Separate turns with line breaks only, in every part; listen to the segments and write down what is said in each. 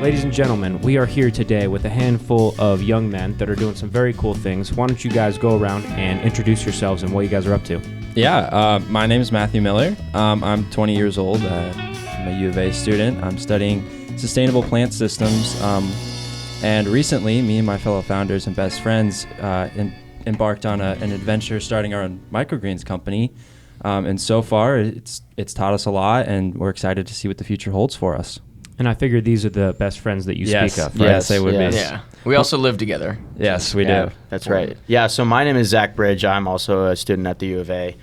Ladies and gentlemen, we are here today with a handful of young men that are doing some very cool things. Why don't you guys go around and introduce yourselves and what you guys are up to?
Yeah, my name is Matthew Miller. I'm 20 years old. I'm a U of A student. I'm studying sustainable plant systems. And recently, me and my fellow founders and best friends embarked on an adventure starting our own microgreens company. And so far, it's taught us a lot, and we're excited to see what the future holds for us.
And I figure these are the best friends that you speak of, right?
Yes, they would be.
Yeah. We also live together.
Yes, we do.
That's right. Yeah, so my name is Zach Bridge. I'm also a student at the U of A,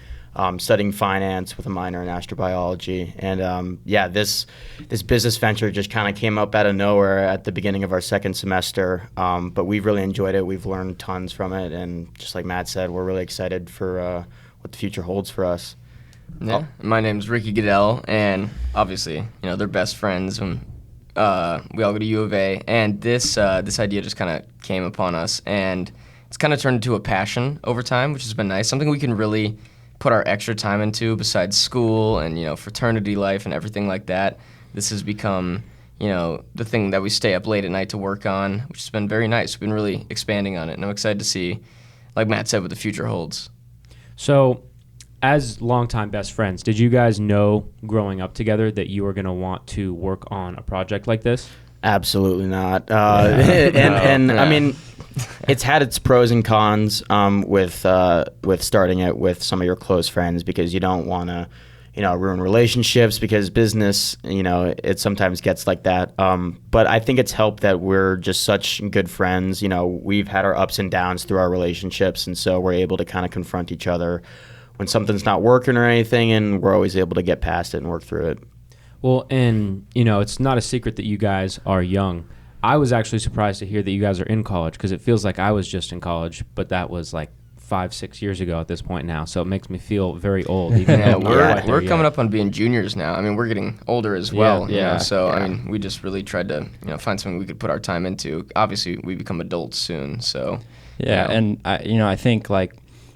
studying finance with a minor in astrobiology. And this business venture just kind of came up out of nowhere at the beginning of our second semester. But we've really enjoyed it. We've learned tons from it. And just like Matt said, we're really excited for what the future holds for us.
Yeah. My name's Ricky Goodell, and obviously, they're best friends. And we all go to U of A, and this idea just kind of came upon us, and it's kind of turned into a passion over time, which has been nice. Something we can really put our extra time into besides school and fraternity life and everything like that. This has become the thing that we stay up late at night to work on, which has been very nice. We've been really expanding on it, and I'm excited to see, like Matt said, what the future holds.
So, as longtime best friends, did you guys know growing up together that you were going to want to work on a project like this?
Absolutely not. I mean, it's had its pros and cons with starting it with some of your close friends, because you don't want to, ruin relationships, because business, it sometimes gets like that. But I think it's helped that we're just such good friends. We've had our ups and downs through our relationships, and so we're able to kind of confront each other when something's not working or anything, and we're always able to get past it and work through it.
Well, and, it's not a secret that you guys are young. I was actually surprised to hear that you guys are in college, because it feels like I was just in college, but that was like 5-6 years ago at this point now, so it makes me feel very old. Even though
we're coming up on being juniors now. I mean, we're getting older as well. I mean, we just really tried to find something we could put our time into. Obviously, we become adults soon, so.
Yeah, and I think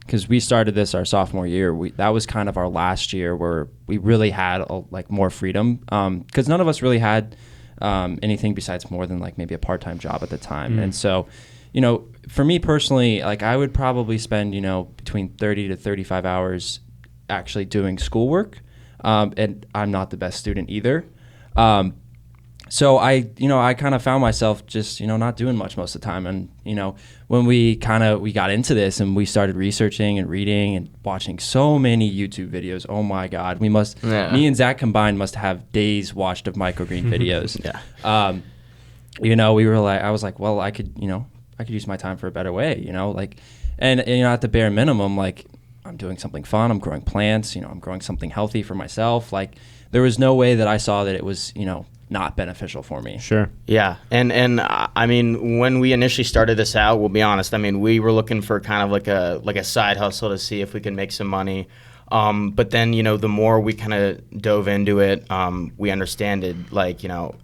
because we started this our sophomore year, that was kind of our last year where we really had more freedom, because none of us really had anything besides more than maybe a part-time job at the time. And so, for me personally, I would probably spend between 30 to 35 hours actually doing schoolwork, and I'm not the best student either. So I kind of found myself just, not doing much most of the time. And, when we got into this and we started researching and reading and watching so many YouTube videos, oh my God, me and Zach combined must have days watched of microgreen videos.
Yeah.
We were I was like, well, I could use my time for a better way, and at the bare minimum, I'm doing something fun. I'm growing plants, I'm growing something healthy for myself. There was no way that I saw that it was, not beneficial for me.
Sure.
Yeah. And I mean, when we initially started this out, we'll be honest, we were looking for kind of like a side hustle to see if we could make some money. But then, the more we kind of dove into it, we understood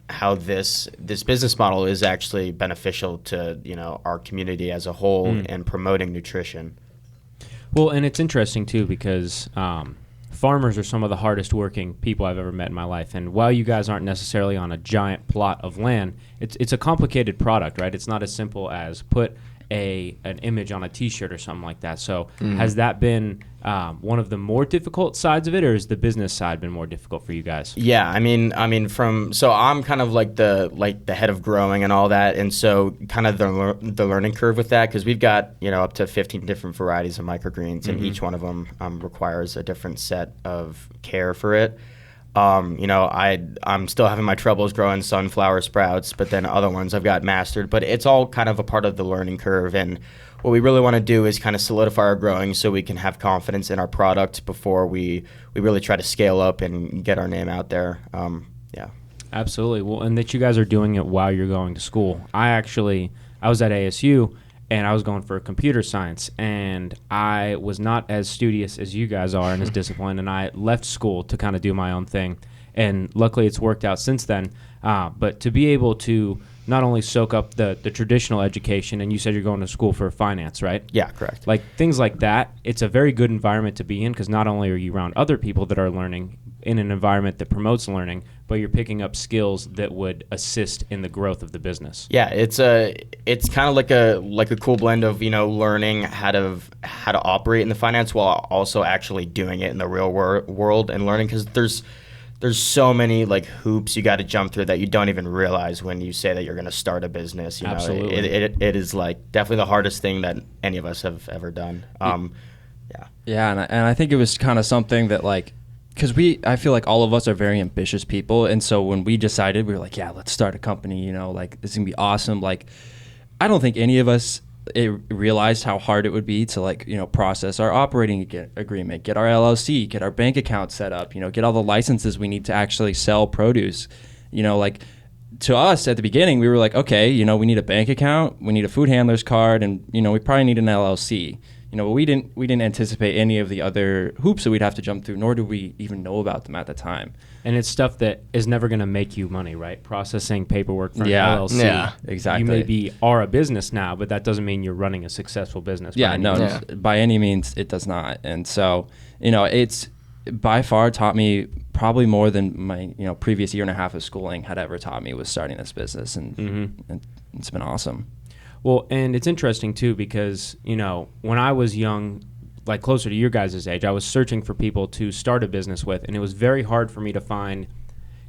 how this business model is actually beneficial to, our community as a whole and promoting nutrition.
Well, and it's interesting too, because farmers are some of the hardest working people I've ever met in my life. And while you guys aren't necessarily on a giant plot of land, it's a complicated product, right? It's not as simple as put an image on a T-shirt or something like that. So has that been one of the more difficult sides of it, or has the business side been more difficult for you guys?
Yeah, so I'm kind of the head of growing and all that, and so kind of the learning curve with that, because we've got up to 15 different varieties of microgreens, and each one of them requires a different set of care for it. I'm still having my troubles growing sunflower sprouts, but then other ones I've got mastered. But it's all kind of a part of the learning curve. And what we really want to do is kind of solidify our growing so we can have confidence in our product before we really try to scale up and get our name out there.
Absolutely. Well, and that you guys are doing it while you're going to school. I was at ASU, and I was going for computer science, and I was not as studious as you guys are and as disciplined, and I left school to kind of do my own thing, and luckily it's worked out since then. But to be able to not only soak up the traditional education, and you said you're going to school for finance, right?
Yeah, correct.
Things like that, it's a very good environment to be in, because not only are you around other people that are learning, in an environment that promotes learning, but you're picking up skills that would assist in the growth of the business.
Yeah, it's kind of like a cool blend of, you know, learning how to operate in the finance while also actually doing it in the real world and learning, because there's so many like hoops you got to jump through that you don't even realize when you say that you're going to start a business. You know,
Absolutely.
it is like definitely the hardest thing that any of us have ever done.
Yeah, and I think it was kind of something that, like, because I feel like all of us are very ambitious people, and so when we decided, we were like, yeah, let's start a company, you know, like, this is gonna be awesome. Like, I don't think any of us realized how hard it would be to, like, you know, process our operating agreement, get our LLC, get our bank account set up, you know, get all the licenses we need to actually sell produce. You know, like, to us at the beginning, we were like, okay, you know, we need a bank account, we need a food handler's card, and, you know, we probably need an LLC. You know, we didn't anticipate any of the other hoops that we'd have to jump through, nor did we even know about them at the time.
And it's stuff that is never going to make you money, right? Processing paperwork for an
Yeah.
LLC.
Yeah, exactly.
You maybe are a business now, but that doesn't mean you're running a successful business.
Yeah, no, by any means it does not. And so, you know, it's by far taught me probably more than my, you know, previous year and a half of schooling had ever taught me, was starting this business, and it's been awesome.
Well, and it's interesting, too, because, you know, when I was young, like closer to your guys' age, I was searching for people to start a business with, and it was very hard for me to find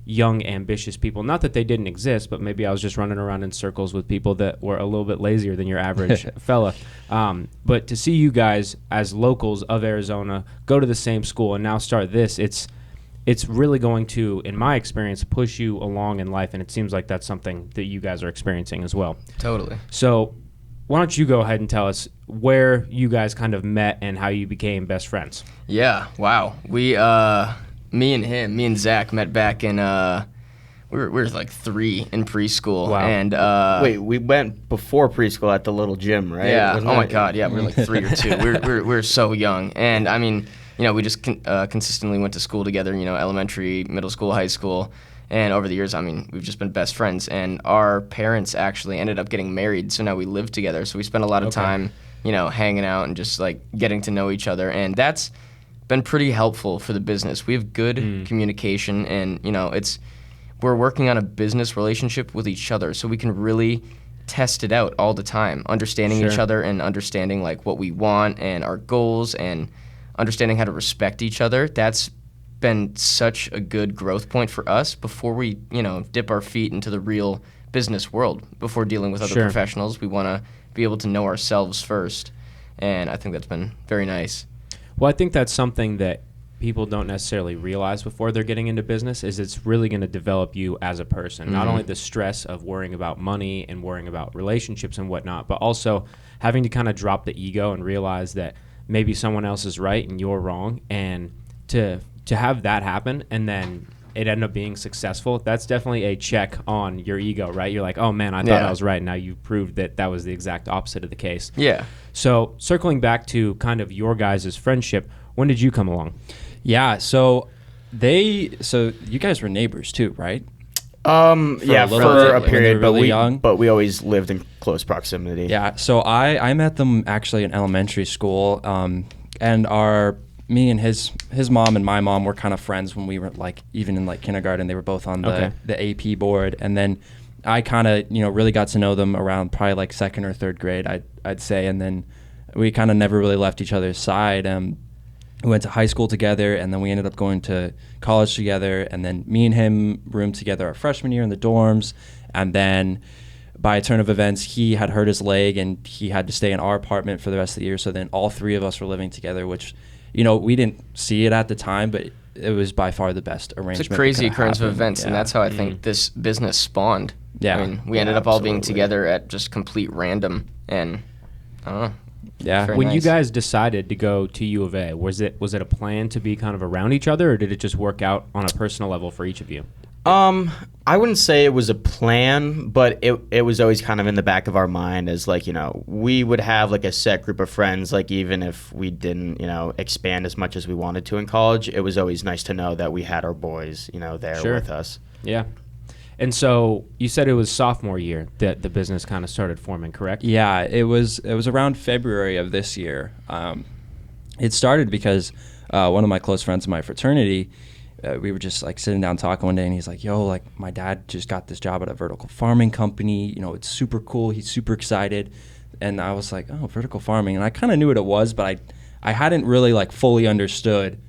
young, ambitious people. Not that they didn't exist, but maybe I was just running around in circles with people that were a little bit lazier than your average fella. But to see you guys as locals of Arizona go to the same school and now start this, it's really going to, in my experience, push you along in life, and it seems like that's something that you guys are experiencing as well.
Totally.
So why don't you go ahead and tell us where you guys kind of met and how you became best friends?
Yeah, wow. We, me and Zach met back in, we were like 3 in preschool.
Wow.
And
Wait, we went before preschool at the little gym, right?
yeah,
Wasn't
oh my
it?
God, yeah, we were like 3 or 2. We were so young. And I mean, you know, we just consistently went to school together, you know, elementary, middle school, high school. And over the years, I mean, we've just been best friends. And our parents actually ended up getting married, so now we live together. So we spend a lot of time, you know, hanging out and just, like, getting to know each other. And that's been pretty helpful for the business. We have good communication, and, you know, we're working on a business relationship with each other, so we can really test it out all the time, understanding each other and understanding, like, what we want and our goals and understanding how to respect each other. That's been such a good growth point for us before we, you know, dip our feet into the real business world. Before dealing with other professionals, we want to be able to know ourselves first, and I think that's been very nice.
Well, I think that's something that people don't necessarily realize before they're getting into business, is it's really going to develop you as a person. Not only the stress of worrying about money and worrying about relationships and whatnot, but also having to kind of drop the ego and realize that maybe someone else is right and you're wrong, and to have that happen and then it end up being successful, that's definitely a check on your ego, right? You're like, oh man, I thought I was right. Now you proved that was the exact opposite of the case.
Yeah.
So circling back to kind of your guys' friendship, when did you come along?
Yeah, so you guys were neighbors too, right?
Yeah,
for
for
a
a period,
really young.
but we always lived in close proximity.
Yeah, so I met them actually in elementary school, and me and his mom and my mom were kind of friends when we were like even in like kindergarten. They were both on the AP board, and then I kind of really got to know them around probably like 2nd or 3rd grade, I'd say, and then we kind of never really left each other's side. We went to high school together, and then we ended up going to college together, and then me and him roomed together our freshman year in the dorms, and then by a turn of events, he had hurt his leg, and he had to stay in our apartment for the rest of the year, so then all 3 of us were living together, which, we didn't see it at the time, but it was by far the best arrangement.
It's a crazy occurrence of events, and that's how I think this business spawned.
Yeah.
I mean, we ended up all being together at just complete random, and I don't know.
Yeah.
When
nice.
you guys decided to go to U of A, was it a plan to be kind of around each other, or did it just work out on a personal level for each of you?
I wouldn't say it was a plan, but it was always kind of in the back of our mind as like, we would have like a set group of friends, like even if we didn't, expand as much as we wanted to in college, it was always nice to know that we had our boys, there with us.
Yeah. And so you said it was sophomore year that the business kind of started forming, correct?
Yeah, it was around February of this year. It started because one of my close friends in my fraternity, we were just like sitting down talking one day, and he's like, yo, like my dad just got this job at a vertical farming company. You know, it's super cool. He's super excited. And I was like, oh, vertical farming. And I kind of knew what it was, but I hadn't really like fully understood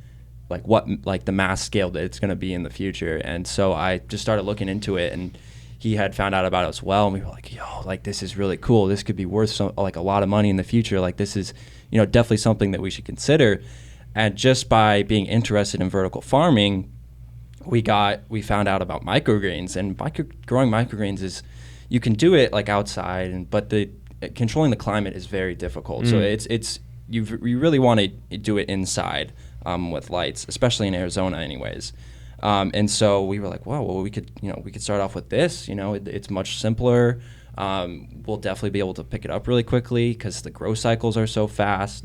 like what like the mass scale that it's going to be in the future. And so I just started looking into it, and he had found out about it as well. And we were like, yo, like this is really cool. This could be worth like a lot of money in the future. Like this is, you know, definitely something that we should consider. And just by being interested in vertical farming, we found out about microgreens. And growing microgreens is, you can do it like outside, but controlling the climate is very difficult. So you really want to do it inside with lights, especially in Arizona, anyways. And so we were like, wow, well, we could start off with this. You know, it's much simpler. We'll definitely be able to pick it up really quickly because the grow cycles are so fast.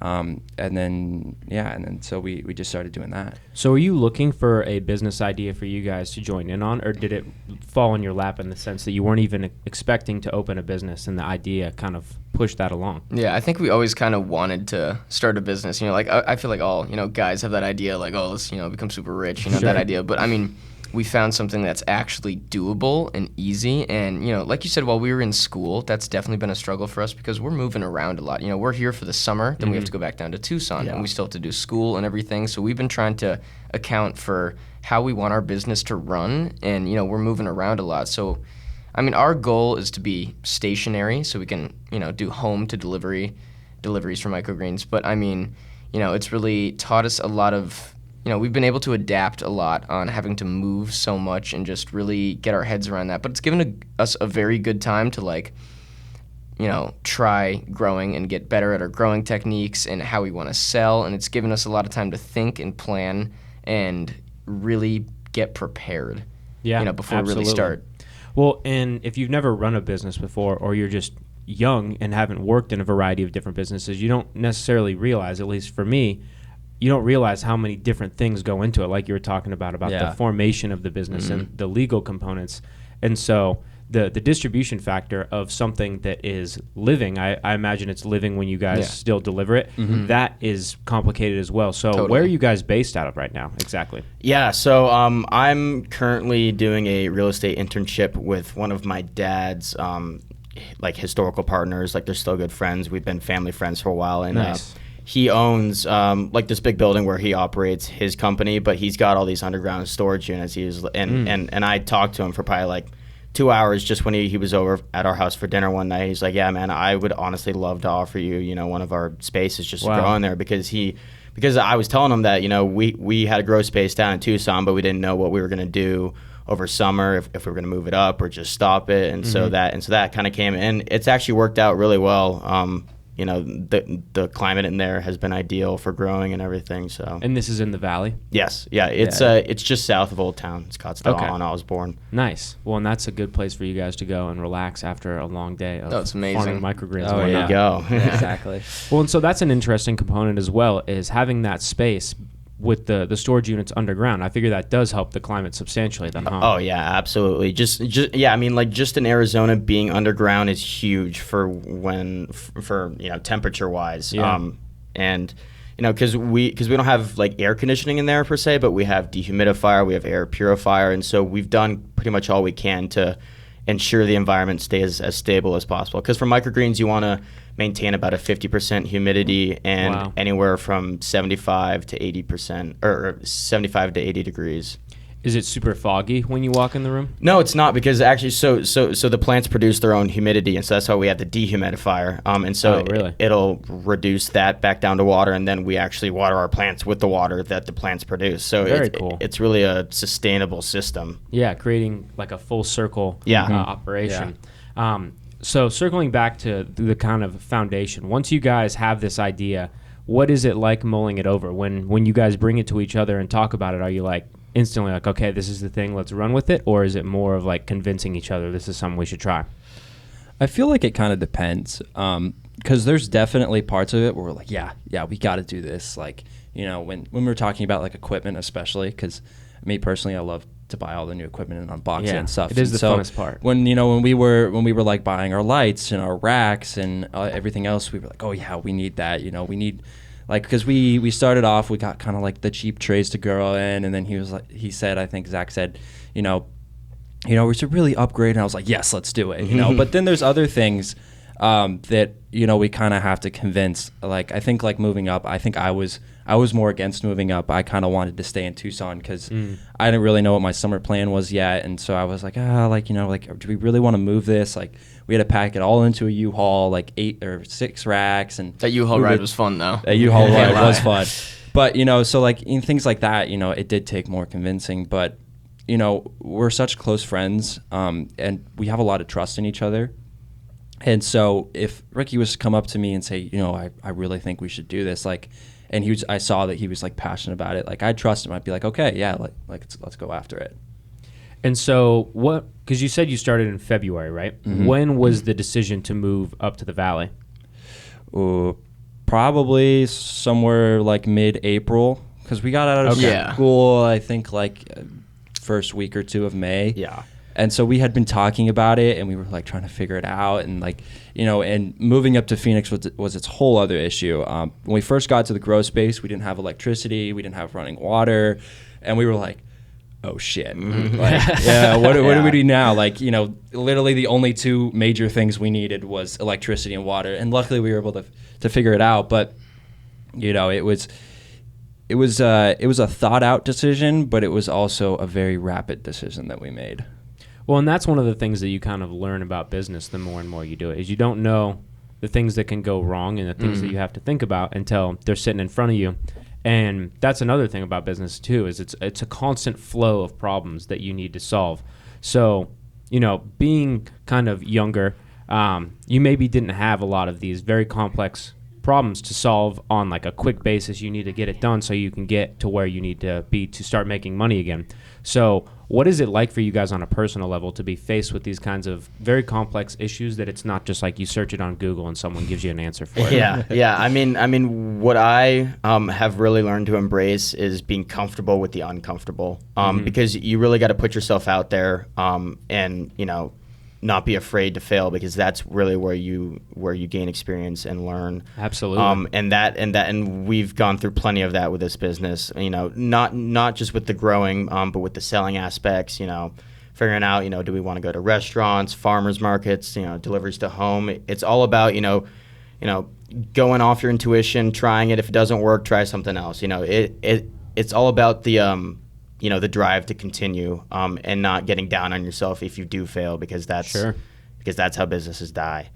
And then so we just started doing that.
So are you looking for a business idea for you guys to join in on, or did it fall in your lap in the sense that you weren't even expecting to open a business and the idea kind of pushed that along?
Yeah, I think we always kind of wanted to start a business. You know, like I feel like all, you know, guys have that idea like, oh, let's, you know, become super rich, you know, that idea. But I mean, we found something that's actually doable and easy. And, you know, like you said, while we were in school, that's definitely been a struggle for us because we're moving around a lot. You know, we're here for the summer, then we have to go back down to Tucson, and we still have to do school and everything. So we've been trying to account for how we want our business to run. And, you know, we're moving around a lot. So, I mean, our goal is to be stationary so we can, you know, do home to deliveries for microgreens. But, I mean, you know, it's really taught us a lot of, you know, we've been able to adapt a lot on having to move so much and just really get our heads around that. But it's given us a very good time to, like, you know, try growing and get better at our growing techniques and how we want to sell. And it's given us a lot of time to think and plan and really get prepared,
Yeah,
you know, before
absolutely.
we really start.
Well, and if you've never run a business before, or you're just young and haven't worked in a variety of different businesses, you don't necessarily realize, at least for me, you don't realize how many different things go into it, like you were talking about the formation of the business and the legal components. And so the distribution factor of something that is living, I imagine it's living when you guys still deliver it, that is complicated as well. So where are you guys based out of right now exactly?
Yeah, so I'm currently doing a real estate internship with one of my dad's like historical partners. Like, they're still good friends. We've been family friends for a while. And
Nice.
he owns like this big building where he operates his company, but he's got all these underground storage units. And I talked to him for probably like 2 hours just when he was over at our house for dinner one night. He's like, yeah, man, I would honestly love to offer you, you know, one of our spaces just to grow in there, because I was telling him that, you know, we had a grow space down in Tucson, but we didn't know what we were going to do over summer, if we were going to move it up or just stop it. And so that kind of came in. It's actually worked out really well. You know, the climate in there has been ideal for growing and everything. So.
And this is in the valley?
Yes, yeah. It's just south of Old Town, Scottsdale, on Osborne.
Nice. Well, and that's a good place for you guys to go and relax after a long day of
it's amazing.
farming microgreens.
Oh,
There you go.
Exactly.
Well, and so that's an interesting component as well, is having that space with the storage units underground. I figure that does help the climate substantially then, huh?
Oh yeah, absolutely. Just yeah, I mean, like, just in Arizona, being underground is huge for you know, temperature wise.
Yeah.
And you know, because we don't have like air conditioning in there per se, but we have dehumidifier, we have air purifier, and so we've done pretty much all we can to ensure the environment stays as stable as possible. Because for microgreens, you want to maintain about a 50% humidity and anywhere from 75 to 80%, or 75 to 80 degrees.
Is it super foggy when you walk in the room?
No, it's not, because actually, so the plants produce their own humidity, and so that's why we have the dehumidifier. And so it'll reduce that back down to water, and then we actually water our plants with the water that the plants produce. So it's really a sustainable system.
Yeah, creating like a full circle operation.
Yeah.
So circling back to the kind of foundation, once you guys have this idea, what is it like mulling it over? When you guys bring it to each other and talk about it, are you like instantly like, okay, this is the thing, let's run with it? Or is it more of like convincing each other this is something we should try?
I feel like it kind of depends, because there's definitely parts of it where we're like, yeah, we got to do this. Like, you know, when we're talking about like equipment, especially, because me personally, I love to buy all the new equipment and unbox it and stuff.
It is the funnest part.
When we were like buying our lights and our racks and everything else, we were like, oh yeah, we need that. You know, we need like, because we started off, we got kind of like the cheap trays to grow in, and then he said, I think Zach said, you know, we should really upgrade, and I was like, yes, let's do it, you know. But then there's other things that, you know, we kind of have to convince. Like, I think like moving up, I think I was more against moving up. I kind of wanted to stay in Tucson because I didn't really know what my summer plan was yet, and so I was like, like, you know, like, do we really want to move this? Like, we had to pack it all into a U-Haul, like 8 or 6 racks, and
that U-Haul ride was fun though.
That U-Haul ride was fun, but you know, so like in things like that, you know, it did take more convincing, but you know, we're such close friends, and we have a lot of trust in each other. And so if Ricky was to come up to me and say, you know, I really think we should do this, like, and I saw that he was like passionate about it, like, I'd trust him. I'd be like, okay, yeah, like let's go after it.
And so because you said you started in February, right? Mm-hmm. When was the decision to move up to the Valley?
Probably somewhere like mid-April, because we got out of school, I think like first week or two of May.
Yeah.
And so we had been talking about it, and we were like trying to figure it out, and like, you know, and moving up to Phoenix was its whole other issue. When we first got to the grow space, we didn't have electricity, we didn't have running water, and we were like, oh shit, like, yeah, what do we do now? Like, you know, literally the only 2 major things we needed was electricity and water, and luckily we were able to figure it out. But you know, it was a thought out decision, but it was also a very rapid decision that we made.
Well, and that's one of the things that you kind of learn about business the more and more you do it, is you don't know the things that can go wrong and the things that you have to think about until they're sitting in front of you. And that's another thing about business too, is it's a constant flow of problems that you need to solve. So, you know, being kind of younger, you maybe didn't have a lot of these very complex problems to solve on like a quick basis. You need to get it done so you can get to where you need to be to start making money again. So what is it like for you guys on a personal level to be faced with these kinds of very complex issues that it's not just like you search it on Google and someone gives you an answer for it?
Yeah. I mean, what I have really learned to embrace is being comfortable with the uncomfortable, because you really got to put yourself out there, and you know, not be afraid to fail, because that's really where you gain experience and learn.
Absolutely.
And we've gone through plenty of that with this business. You know, not just with the growing, but with the selling aspects. You know, figuring out, you know, do we want to go to restaurants, farmers markets, you know, deliveries to home. It's all about, you know, going off your intuition, trying it. If it doesn't work, try something else. You know, it's all about the you know, the drive to continue, and not getting down on yourself if you do fail, because that's how businesses die.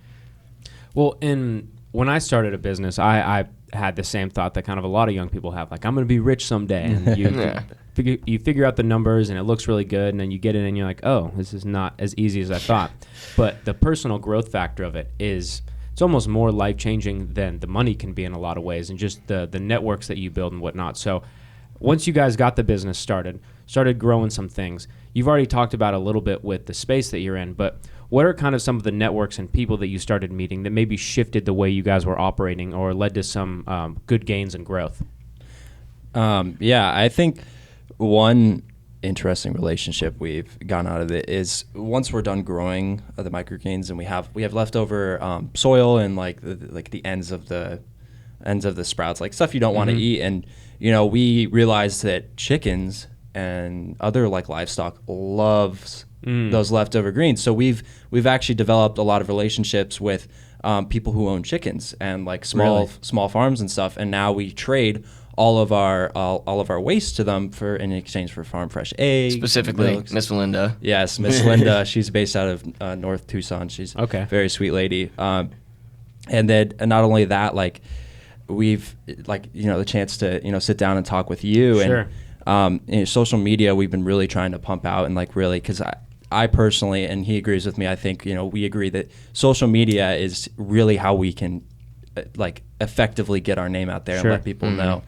Well, when I started a business, I had the same thought that kind of a lot of young people have, like, I'm going to be rich someday. And you figure out the numbers and it looks really good, and then you get in and you're like, oh, this is not as easy as I thought. But the personal growth factor of it it's almost more life-changing than the money can be in a lot of ways, and just the networks that you build and whatnot. So once you guys got the business started growing some things, you've already talked about a little bit with the space that you're in, but what are kind of some of the networks and people that you started meeting that maybe shifted the way you guys were operating or led to some good gains and growth?
I think one interesting relationship we've gotten out of it is once we're done growing the microgreens and we have leftover soil and like the ends of the sprouts, like stuff you don't want to eat, and you know, we realized that chickens and other like livestock loves those leftover greens. So we've actually developed a lot of relationships with people who own chickens and like small farms and stuff. And now we trade all of our waste to them in exchange for farm fresh eggs.
Specifically, Miss Melinda.
Yes, Miss Linda. She's based out of North Tucson. She's a very sweet lady. And then
Sure.
only that, like, we've like, you know, the chance to, you know, sit down and talk with you. And social media, we've been really trying to pump out, and like really, because I personally, and he agrees with me, I think, you know, we agree that social media is really how we can like effectively get our name out there and let people know.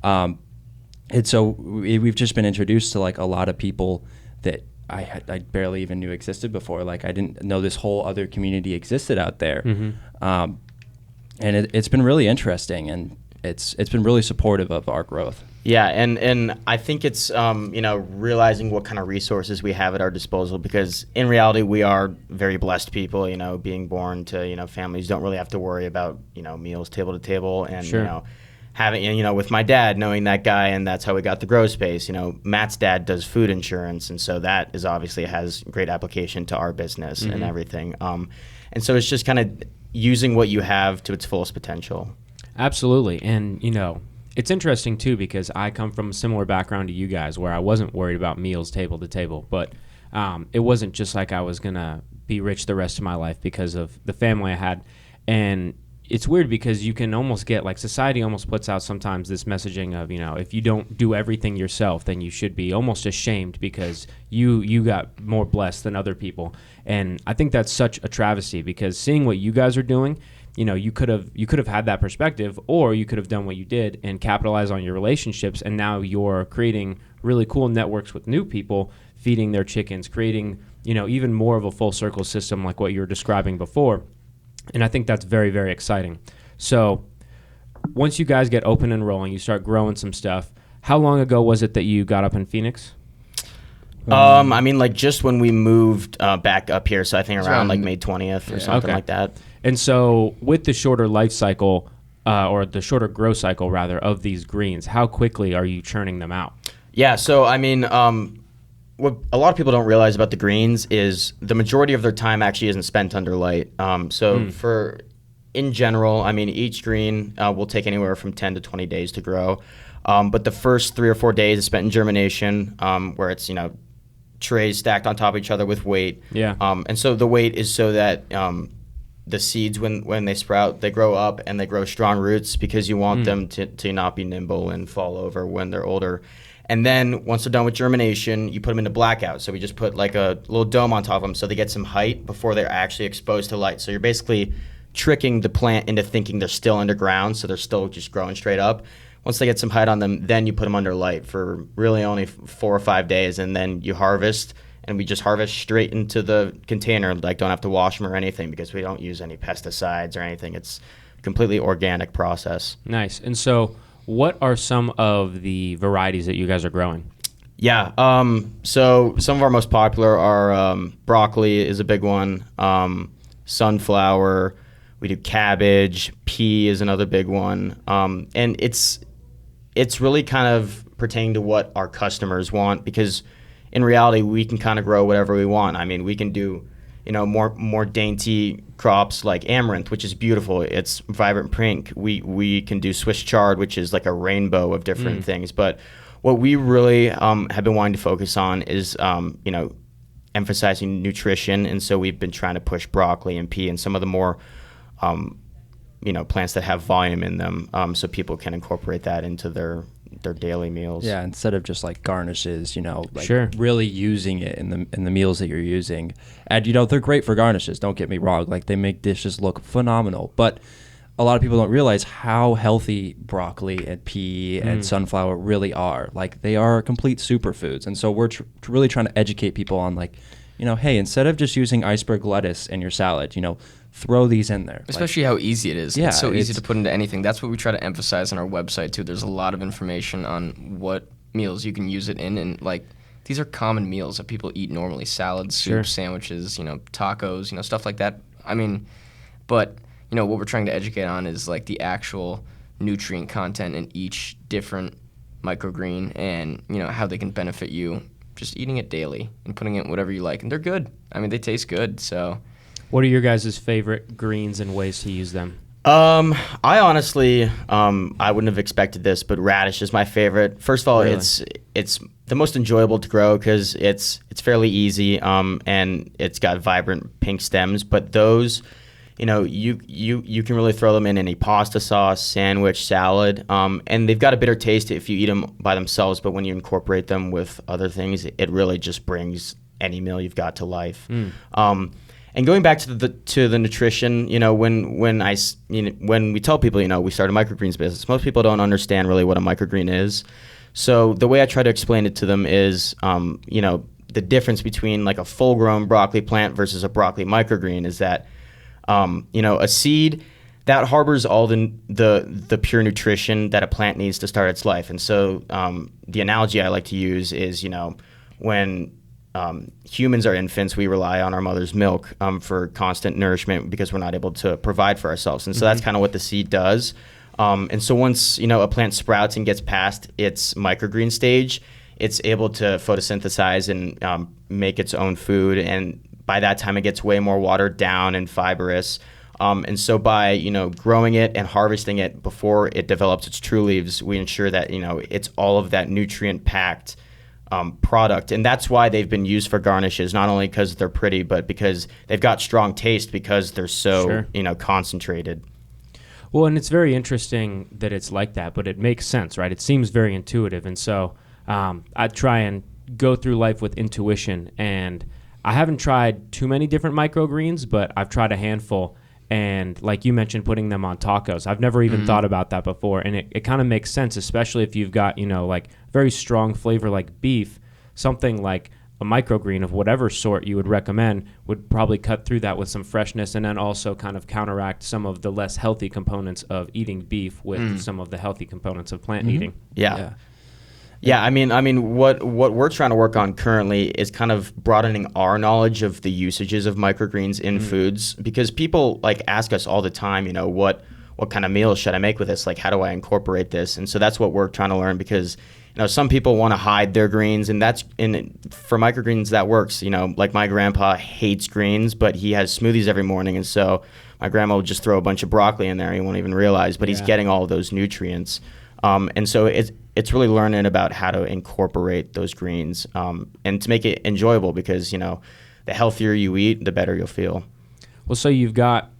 And so we've just been introduced to like a lot of people that I barely even knew existed before. Like, I didn't know this whole other community existed out there. And it's been really interesting, and it's been really supportive of our growth.
Yeah, and I think it's you know, realizing what kind of resources we have at our disposal, because in reality we are very blessed people, you know, being born to, you know, families don't really have to worry about, you know, meals table to table, and you know, having, with my dad, knowing that guy, and that's how we got the grow space. Matt's dad does food insurance, and so that is obviously has great application to our business and everything. And so it's just kind of using what you have to its fullest potential.
Absolutely. And, it's interesting, too, because I come from a similar background to you guys where I wasn't worried about meals table to table. But it wasn't just like I was going to be rich the rest of my life because of the family I had. And it's weird because you can almost get, like, society almost puts out sometimes this messaging of, if you don't do everything yourself, then you should be almost ashamed because you got more blessed than other people. And I think that's such a travesty because seeing what you guys are doing, you could have had that perspective, or you could have done what you did and capitalize on your relationships, and now you're creating really cool networks with new people, feeding their chickens, creating even more of a full circle system like what you were describing before. And I think that's very, very exciting. So once you guys get open and rolling, you start growing some stuff. How long ago was it that you got up in Phoenix?
Just when we moved back up here, so I think around like May 20th or something like that.
And so with the shorter life cycle, or the shorter growth cycle, rather, of these greens, how quickly are you churning them out?
Yeah, so what a lot of people don't realize about the greens is the majority of their time actually isn't spent under light. In general, each green will take anywhere from 10 to 20 days to grow. But the first 3 or 4 days is spent in germination, where it's, trays stacked on top of each other with weight.
Yeah.
And so the weight is so that the seeds, when they sprout, they grow up and they grow strong roots because you want them to not be nimble and fall over when they're older. And then once they're done with germination, you put them into blackout. So we just put like a little dome on top of them so they get some height before they're actually exposed to light. So you're basically tricking the plant into thinking they're still underground, so they're still just growing straight up. Once they get some height on them, then you put them under light for really only 4 or 5 days, and then you harvest. And we just harvest straight into the container, like don't have to wash them or anything because we don't use any pesticides or anything. It's a completely organic process.
Nice. And so what are some of the varieties that you guys are growing?
Yeah. So some of our most popular are broccoli is a big one, sunflower. We do cabbage. Pea is another big one. And it's really kind of pertaining to what our customers want because in reality, we can kind of grow whatever we want. We can do, more dainty crops like amaranth, which is beautiful. It's vibrant pink. We can do Swiss chard, which is like a rainbow of different things. But what we really have been wanting to focus on is, emphasizing nutrition. And so we've been trying to push broccoli and pea and some of the more, plants that have volume in them, so people can incorporate that into their daily meals.
Yeah, instead of just like garnishes,
Sure.
really using it in the meals that you're using. And they're great for garnishes, don't get me wrong. Like they make dishes look phenomenal, but a lot of people don't realize how healthy broccoli and pea and sunflower really are. Like they are complete superfoods. And so we're really trying to educate people on like, hey, instead of just using iceberg lettuce in your salad, throw these in there.
Especially how easy it is.
Yeah,
it's so easy to put into anything. That's what we try to emphasize on our website too. There's a lot of information on what meals you can use it in, and like these are common meals that people eat normally: salads, soup, sandwiches, tacos, stuff like that. But what we're trying to educate on is like the actual nutrient content in each different microgreen, and how they can benefit you just eating it daily and putting it in whatever you like. And they're good. They taste good. So.
What are your guys' favorite greens and ways to use them?
I honestly, I wouldn't have expected this, but radish is my favorite. First of all,
Really?
it's the most enjoyable to grow because it's fairly easy, and it's got vibrant pink stems. But those, you can really throw them in any pasta sauce, sandwich, salad, and they've got a bitter taste if you eat them by themselves. But when you incorporate them with other things, it really just brings any meal you've got to life. And going back to the nutrition, when we tell people, we start a microgreens business, most people don't understand really what a microgreen is. So the way I try to explain it to them is, the difference between like a full-grown broccoli plant versus a broccoli microgreen is that, a seed that harbors all the pure nutrition that a plant needs to start its life. And so the analogy I like to use is, when humans are infants, we rely on our mother's milk for constant nourishment because we're not able to provide for ourselves. And so that's kind of what the seed does. And so once, a plant sprouts and gets past its microgreen stage, it's able to photosynthesize and make its own food. And by that time, it gets way more watered down and fibrous. And so by, growing it and harvesting it before it develops its true leaves, we ensure that, it's all of that nutrient-packed product. And that's why they've been used for garnishes, not only because they're pretty, but because they've got strong taste because they're so, concentrated.
Well, and it's very interesting that it's like that, but it makes sense, right? It seems very intuitive. And so I try and go through life with intuition. And I haven't tried too many different microgreens, but I've tried a handful. And like you mentioned, putting them on tacos. I've never even thought about that before. And it kind of makes sense, especially if you've got, like very strong flavor like beef. Something like a microgreen of whatever sort you would recommend would probably cut through that with some freshness and then also kind of counteract some of the less healthy components of eating beef with some of the healthy components of plant eating.
Yeah, I mean, what we're trying to work on currently is kind of broadening our knowledge of the usages of microgreens in foods, because people ask us all the time, what kind of meals should I make with this? Like, how do I incorporate this? And so that's what we're trying to learn, because some people want to hide their greens, and for microgreens that works. Like my grandpa hates greens, but he has smoothies every morning, and so my grandma will just throw a bunch of broccoli in there. He won't even realize, but he's getting all of those nutrients. And so it's really learning about how to incorporate those greens and to make it enjoyable, because, the healthier you eat, the better you'll feel.
Well, so you've got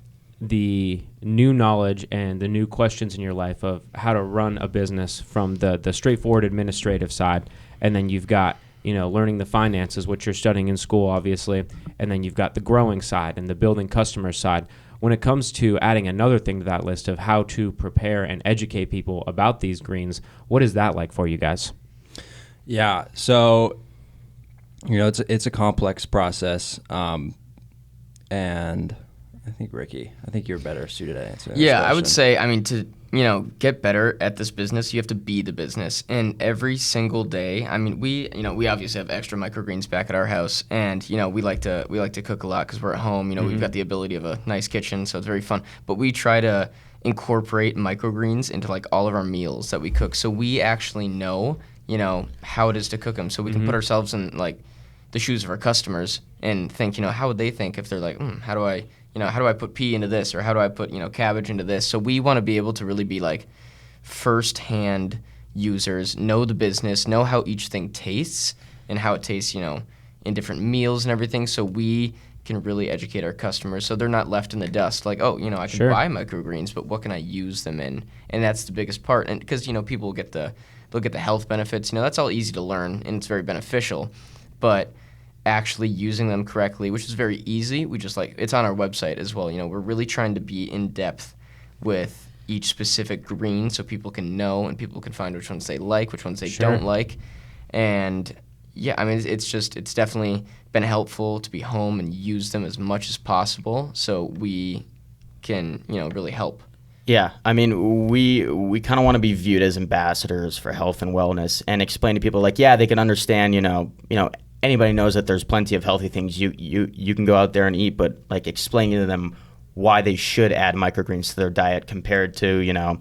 the new knowledge and the new questions in your life of how to run a business from the straightforward administrative side. And then you've got, learning the finances, which you're studying in school, obviously. And then you've got the growing side and the building customer side. When it comes to adding another thing to that list of how to prepare and educate people about these greens, what is that like for you guys?
Yeah, so it's a complex process, and I think Ricky, you're better suited to answer that.
Yeah, I would say, to get better at this business, you have to be the business. And every single day, we obviously have extra microgreens back at our house, and we like to cook a lot because we're at home. We've got the ability of a nice kitchen, so it's very fun. But we try to incorporate microgreens into all of our meals that we cook, so we actually know how it is to cook them, so we can put ourselves in the shoes of our customers and think, how would they think if they're like, how do I put pea into this, or how do I put, cabbage into this? So we want to be able to really be first-hand users, know the business, know how each thing tastes and how it tastes, in different meals and everything. So we can really educate our customers so they're not left in the dust. I can buy microgreens, but what can I use them in? And that's the biggest part. And because, people get the health benefits, that's all easy to learn and it's very beneficial. But actually using them correctly, which is very easy. We just it's on our website as well. We're really trying to be in depth with each specific green so people can know and people can find which ones they like, which ones they don't like. And it's definitely been helpful to be home and use them as much as possible so we can, really help.
Yeah, we kind of want to be viewed as ambassadors for health and wellness and explain to people they can understand, anybody knows that there's plenty of healthy things you can go out there and eat, but explaining to them why they should add microgreens to their diet compared to,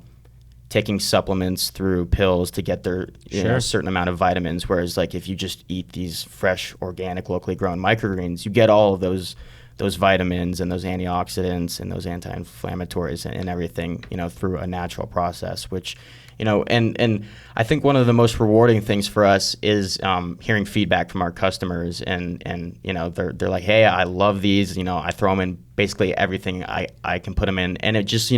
taking supplements through pills to get their a certain amount of vitamins. Whereas if you just eat these fresh, organic, locally grown microgreens, you get all of those vitamins and those antioxidants and those anti-inflammatories and everything, through a natural process, which, and I think one of the most rewarding things for us is hearing feedback from our customers and they're like, hey, I love these, I throw them in basically everything I can put them in. And it just,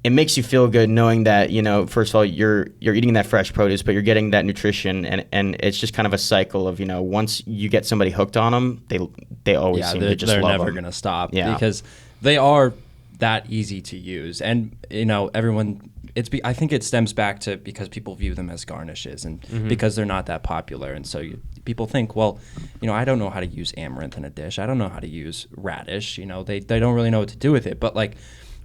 it makes you feel good knowing that, first of all, you're eating that fresh produce, but you're getting that nutrition, and it's just kind of a cycle of, once you get somebody hooked on them, they always seem to just love them.
They're never going to stop because they are that easy to use. And, everyone, I think it stems back to because people view them as garnishes and because they're not that popular. And so people think, well, I don't know how to use amaranth in a dish. I don't know how to use radish. They don't really know what to do with it. But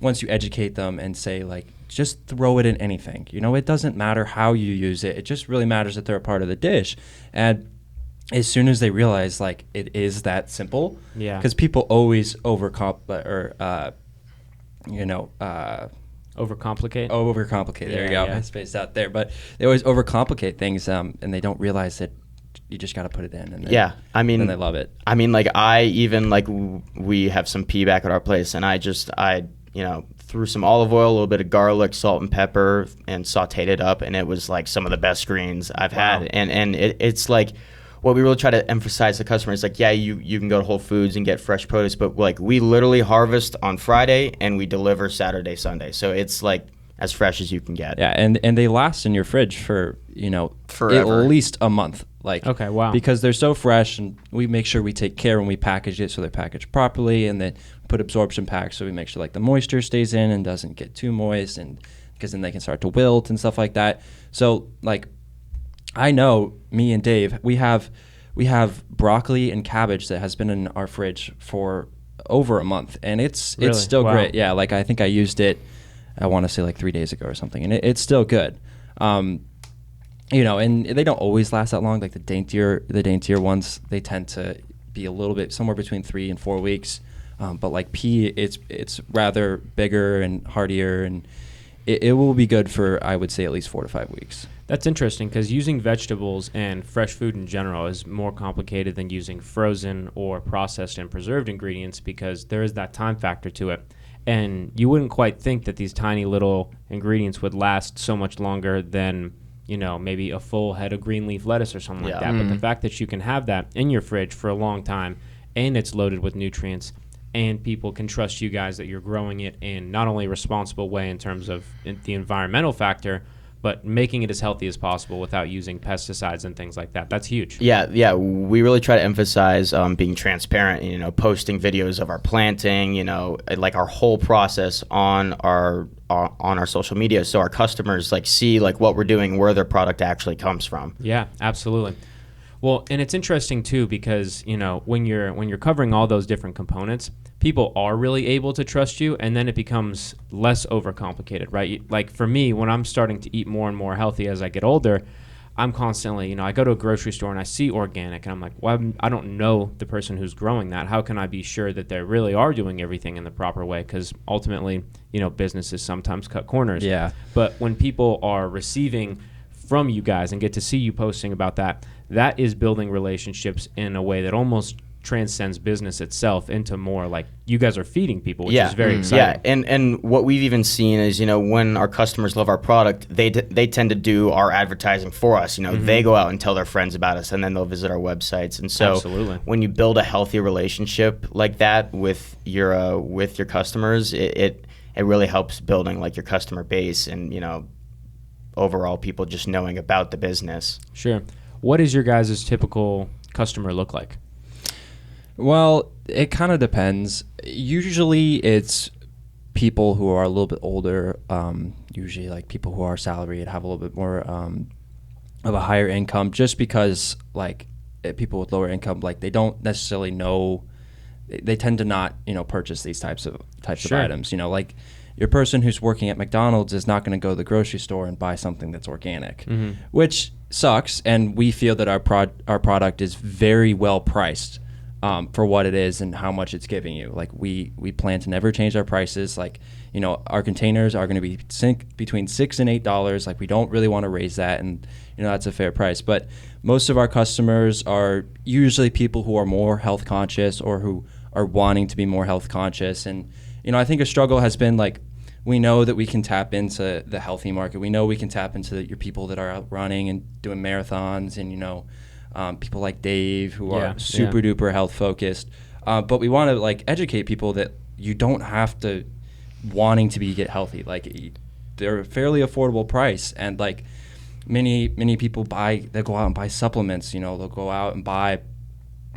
once you educate them and say just throw it in anything, it doesn't matter how you use it. It just really matters that they're a part of the dish. And as soon as they realize it is that simple,
Overcomplicate.
Overcomplicate. There you go.
Yeah.
I spaced out there, but they always overcomplicate things, and they don't realize that you just got to put it in. And then,
I mean,
then they love it.
I mean, like we have some pea back at our place, and I threw some olive oil, a little bit of garlic, salt and pepper, and sauteed it up, and it was like some of the best greens I've had. And it's like, what we really try to emphasize to the customer is like, yeah, you can go to Whole Foods and get fresh produce, but like we literally harvest on Friday and we deliver Saturday, Sunday. So it's like as fresh as you can get.
Yeah, and they last in your fridge for,
Forever.
at least a month. Like,
Okay, wow.
Because they're so fresh, and we make sure we take care when we package it so they're packaged properly, and then put absorption packs so we make sure like the moisture stays in and doesn't get too moist, and because then they can start to wilt and stuff like that. So like, I know me and Dave, we have broccoli and cabbage that has been in our fridge for over a month, and it's
Really?
still
Wow.
great. Yeah, like I think I used it, I want to say like 3 days ago or something, and it's still good. And they don't always last that long. Like the daintier ones, they tend to be a little bit somewhere between 3 and 4 weeks. But like pea, it's rather bigger and heartier, and it will be good for, I would say, at least 4 to 5 weeks.
That's interesting because using vegetables and fresh food in general is more complicated than using frozen or processed and preserved ingredients because there is that time factor to it. And you wouldn't quite think that these tiny little ingredients would last so much longer than, maybe a full head of green leaf lettuce or something like that. But the fact that you can have that in your fridge for a long time and it's loaded with nutrients and people can trust you guys that you're growing it in not only a responsible way in terms of the environmental factor, but making it as healthy as possible without using pesticides and things like that. That's huge.
Yeah. We really try to emphasize being transparent. Posting videos of our planting. Like our whole process on our social media, so our customers like see like what we're doing, where their product actually comes from.
Yeah, absolutely. Well, and it's interesting too because when you're covering all those different components, people are really able to trust you, and then it becomes less overcomplicated, right? Like for me, when I'm starting to eat more and more healthy as I get older, I'm constantly, I go to a grocery store and I see organic, and I'm like, well, I don't know the person who's growing that. How can I be sure that they really are doing everything in the proper way? Because ultimately, businesses sometimes cut corners.
Yeah.
But when people are receiving from you guys and get to see you posting about that, that is building relationships in a way that almost transcends business itself into more like you guys are feeding people, which is very exciting.
Yeah, and what we've even seen is, when our customers love our product, they tend to do our advertising for us. They go out and tell their friends about us, and then they'll visit our websites. And so
Absolutely.
when you build a healthy relationship like that with your customers, it really helps building like your customer base and, overall people just knowing about the business.
Sure. What does your guys' typical customer look like?
Well, it kind of depends. Usually it's people who are a little bit older, usually like people who are salaried, have a little bit more of a higher income, just because like people with lower income, like they don't necessarily know, they tend to not, purchase these types of
Sure.
items. Like your person who's working at McDonald's is not going to go to the grocery store and buy something that's organic, which sucks. And we feel that our product is very well priced for what it is and how much it's giving you. Like we plan to never change our prices. Like, our containers are going to be between $6 and $8. Like we don't really want to raise that, and that's a fair price. But most of our customers are usually people who are more health conscious or who are wanting to be more health conscious. And I think a struggle has been like, we know that we can tap into the healthy market. We know we can tap into your people that are out running and doing marathons, and people like Dave who are super duper health focused. But we want to like educate people that you don't have to wanting to get healthy. Like they're a fairly affordable price, and like many people they go out and buy supplements. They'll go out and buy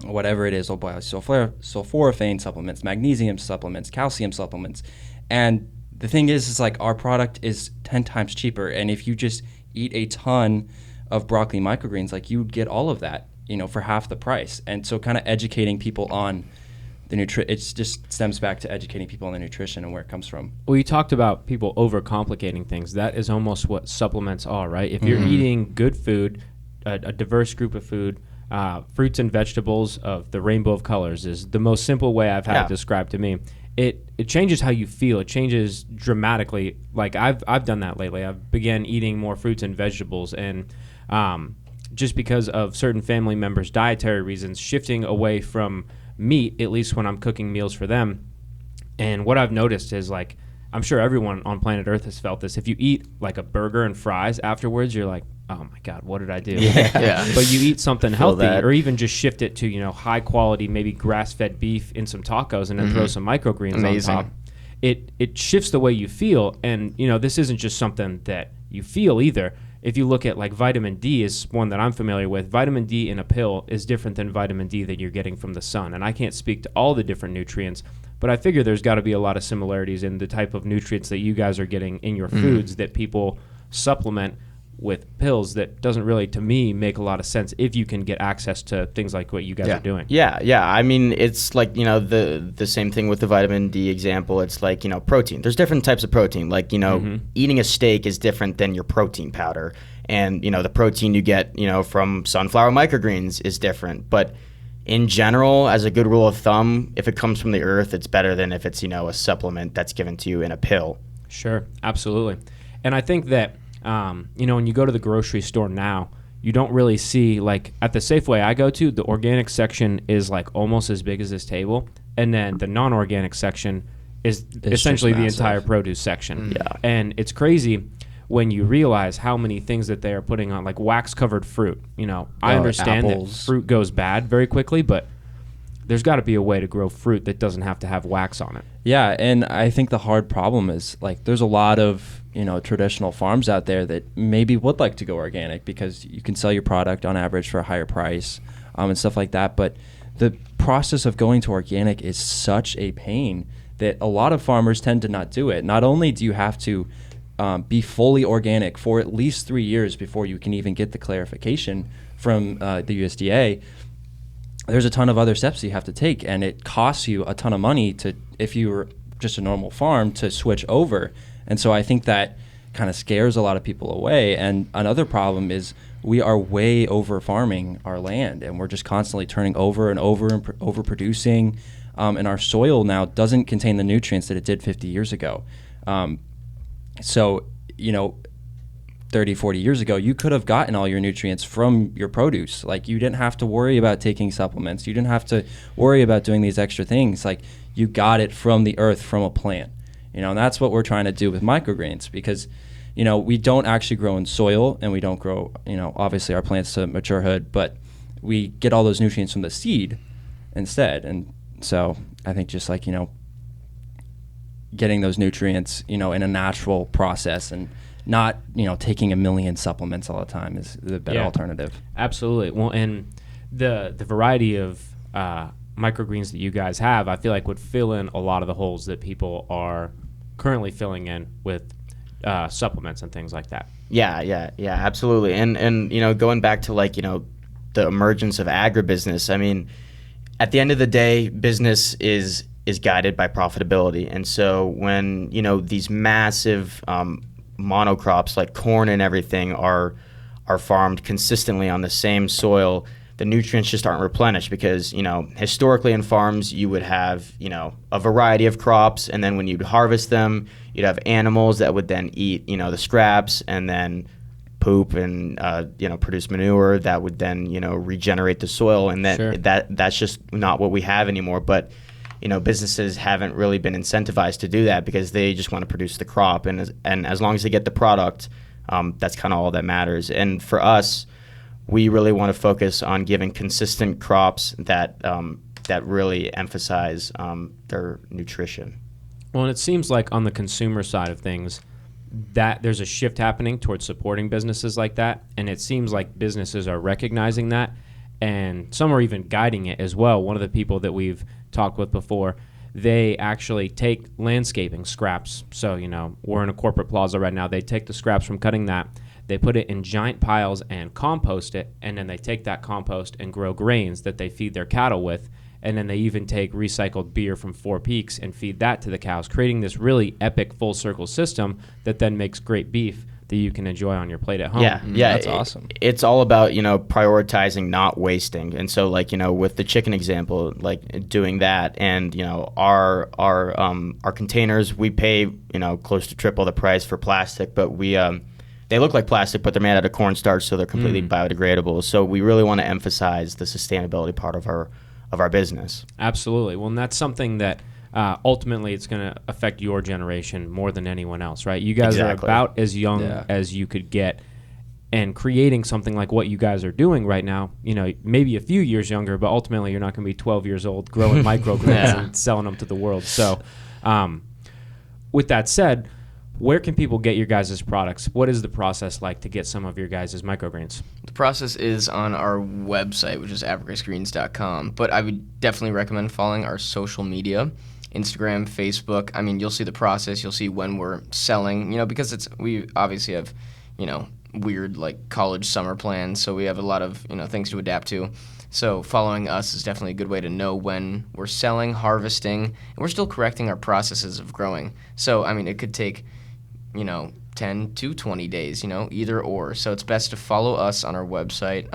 whatever it is. They'll buy sulforaphane supplements, magnesium supplements, calcium supplements, and the thing is like our product is 10 times cheaper. And if you just eat a ton of broccoli microgreens, like you would get all of that, for half the price. And so kind of educating people on the it just stems back to educating people on the nutrition and where it comes from.
Well, you talked about people overcomplicating things. That is almost what supplements are, right? If you're eating good food, a diverse group of food, fruits and vegetables of the rainbow of colors is the most simple way I've had it described to me. it changes how you feel. It changes dramatically. Like I've done that lately. I've began eating more fruits and vegetables, and just because of certain family members' dietary reasons, shifting away from meat, at least when I'm cooking meals for them. And what I've noticed is, like, I'm sure everyone on planet Earth has felt this. If you eat like a burger and fries afterwards, you're like, oh my God, what did I do?
Yeah.
But you eat something healthy,
that.
or even just shift it to, high quality, maybe grass-fed beef in some tacos, and then throw some microgreens
Amazing.
on top. It shifts the way you feel. And, this isn't just something that you feel either. If you look at, like, vitamin D is one that I'm familiar with. Vitamin D in a pill is different than vitamin D that you're getting from the sun. And I can't speak to all the different nutrients, but I figure there's got to be a lot of similarities in the type of nutrients that you guys are getting in your foods that people supplement with pills. That doesn't really, to me, make a lot of sense if you can get access to things like what you guys are doing.
Yeah. I mean, it's like, the same thing with the vitamin D example. It's like, protein. There's different types of protein. Like, eating a steak is different than your protein powder. And, the protein you get, from sunflower microgreens is different. But in general, as a good rule of thumb, if it comes from the earth, it's better than if it's, a supplement that's given to you in a pill.
Sure, absolutely. And I think that, when you go to the grocery store now, you don't really see, like, at the Safeway I go to, the organic section is like almost as big as this table. And then the non-organic section is essentially the entire produce section.
Yeah.
And it's crazy when you realize how many things that they are putting on, like wax-covered fruit. I understand
apples.
that fruit goes bad very quickly, but there's got to be a way to grow fruit that doesn't have to have wax on it.
Yeah, and I think the hard problem is, like, there's a lot of, traditional farms out there that maybe would like to go organic because you can sell your product on average for a higher price and stuff like that. But the process of going to organic is such a pain that a lot of farmers tend to not do it. Not only do you have to be fully organic for at least 3 years before you can even get the clarification from the USDA, there's a ton of other steps you have to take, and it costs you a ton of money to, if you were just a normal farm, to switch over. And so I think that kind of scares a lot of people away. And another problem is we are way over farming our land, and we're just constantly turning over and overproducing. And our soil now doesn't contain the nutrients that it did 50 years ago. So, 30, 40 years ago, you could have gotten all your nutrients from your produce. Like, you didn't have to worry about taking supplements. You didn't have to worry about doing these extra things. Like, you got it from the earth, from a plant. And that's what we're trying to do with microgreens, because, we don't actually grow in soil, and we don't grow, obviously our plants to maturehood, but we get all those nutrients from the seed instead. And so I think just like, getting those nutrients, in a natural process and not, taking a million supplements all the time is the better alternative.
Absolutely. Well, and the variety of microgreens that you guys have, I feel like would fill in a lot of the holes that people are currently filling in with supplements and things like that.
Yeah, absolutely. And going back to, like, the emergence of agribusiness, I mean, at the end of the day, business is guided by profitability. And so when, these massive monocrops like corn and everything are farmed consistently on the same soil, the nutrients just aren't replenished because, historically in farms you would have, a variety of crops, and then when you'd harvest them, you'd have animals that would then eat, the scraps and then poop and, produce manure that would then, regenerate the soil. And that's just not what we have anymore. But businesses haven't really been incentivized to do that because they just want to produce the crop, and as long as they get the product, that's kind of all that matters. And for us, we really want to focus on giving consistent crops that really emphasize their nutrition.
Well, and it seems like on the consumer side of things that there's a shift happening towards supporting businesses like that, and it seems like businesses are recognizing that, and some are even guiding it as well. One of the people that we've talked with before, they actually take landscaping scraps. So, we're in a corporate plaza right now. They take the scraps from cutting that, they put it in giant piles and compost it, and then they take that compost and grow grains that they feed their cattle with. And then they even take recycled beer from Four Peaks and feed that to the cows, creating this really epic full circle system that then makes great beef. that you can enjoy on your plate at home.
Yeah,
That's awesome.
It's all about, prioritizing, not wasting. And so, like, with the chicken example, like doing that, and our containers, we pay close to triple the price for plastic, but we they look like plastic, but they're made out of cornstarch, so they're completely biodegradable. So we really want to emphasize the sustainability part of our business.
Absolutely. Well, and that's something that ultimately it's going to affect your generation more than anyone else, right? You guys are about as young as you could get, and creating something like what you guys are doing right now, maybe a few years younger, but ultimately you're not going to be 12 years old growing microgreens and selling them to the world. So with that said, where can people get your guys' products? What is the process like to get some of your guys' microgreens?
The process is on our website, which is apricusgreens.com. But I would definitely recommend following our social media, Instagram, Facebook. I mean, you'll see the process. You'll see when we're selling, because we obviously have, weird like college summer plans. So we have a lot of, things to adapt to. So following us is definitely a good way to know when we're selling, harvesting, and we're still correcting our processes of growing. So, I mean, it could take 10 to 20 days, either or. So it's best to follow us on our website,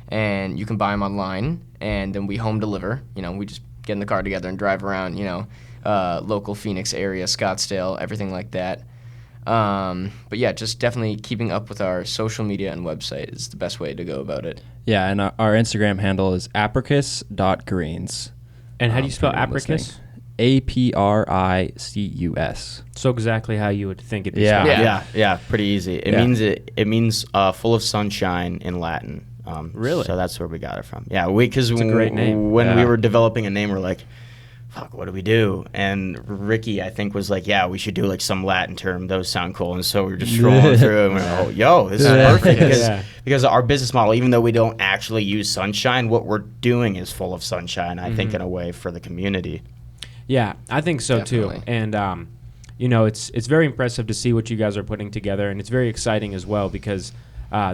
and you can buy them online, and then we home deliver. We just get in the car together and drive around, local Phoenix area, Scottsdale, everything like that. But yeah, just definitely keeping up with our social media and website is the best way to go about it.
Yeah, and our Instagram handle is apricus.greens.
And how do you spell apricus?
APRICUS.
So exactly how you would think it'd be
Yeah.
spelled.
Yeah, pretty easy. It means full of sunshine in Latin.
Really?
So that's where we got it from. Yeah, because
It's a great name.
When we were developing a name, we're like, fuck, what do we do? And Ricky, I think, was like, yeah, we should do like some Latin term. Those sound cool. And so we were just strolling through, and we're like, oh, yo, this is perfect. Because our business model, even though we don't actually use sunshine, what we're doing is full of sunshine, I think, in a way for the community.
Yeah, I think so
Definitely.
too. And it's very impressive to see what you guys are putting together, and it's very exciting as well because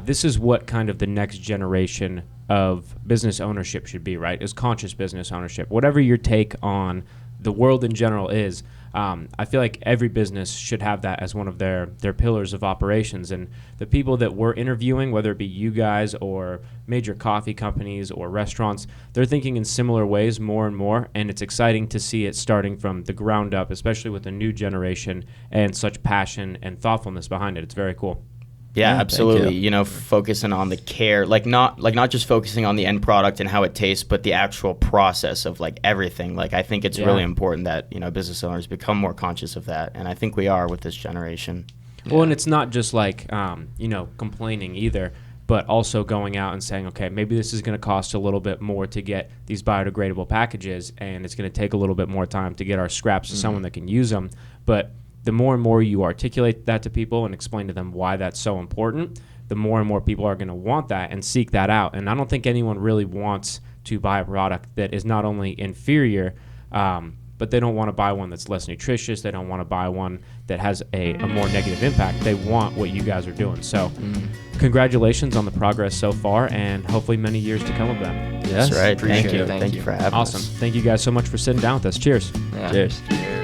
this is what kind of the next generation of business ownership should be, right? Is conscious business ownership. Whatever your take on the world in general is, I feel like every business should have that as one of their pillars of operations. And the people that we're interviewing, whether it be you guys or major coffee companies or restaurants, they're thinking in similar ways more and more. And it's exciting to see it starting from the ground up, especially with the new generation and such passion and thoughtfulness behind it. It's very cool.
Yeah,
Yeah,
absolutely.
thank you.
Focusing on the care, not just focusing on the end product and how it tastes, but the actual process of like everything. Like I think it's really important that business owners become more conscious of that, and I think we are with this generation.
Well, and it's not just like complaining either, but also going out and saying, okay, maybe this is going to cost a little bit more to get these biodegradable packages, and it's going to take a little bit more time to get our scraps to someone that can use them, but the more and more you articulate that to people and explain to them why that's so important, the more and more people are going to want that and seek that out. And I don't think anyone really wants to buy a product that is not only inferior, but they don't want to buy one that's less nutritious. They don't want to buy one that has a more negative impact. They want what you guys are doing. So congratulations on the progress so far, and hopefully many years to come of that.
Yes.
That's right.
Appreciate
Thank you.
it.
Thank you for having us.
Awesome. Thank you guys so much for sitting down with us. Cheers.
Yeah.
Cheers.
Cheers.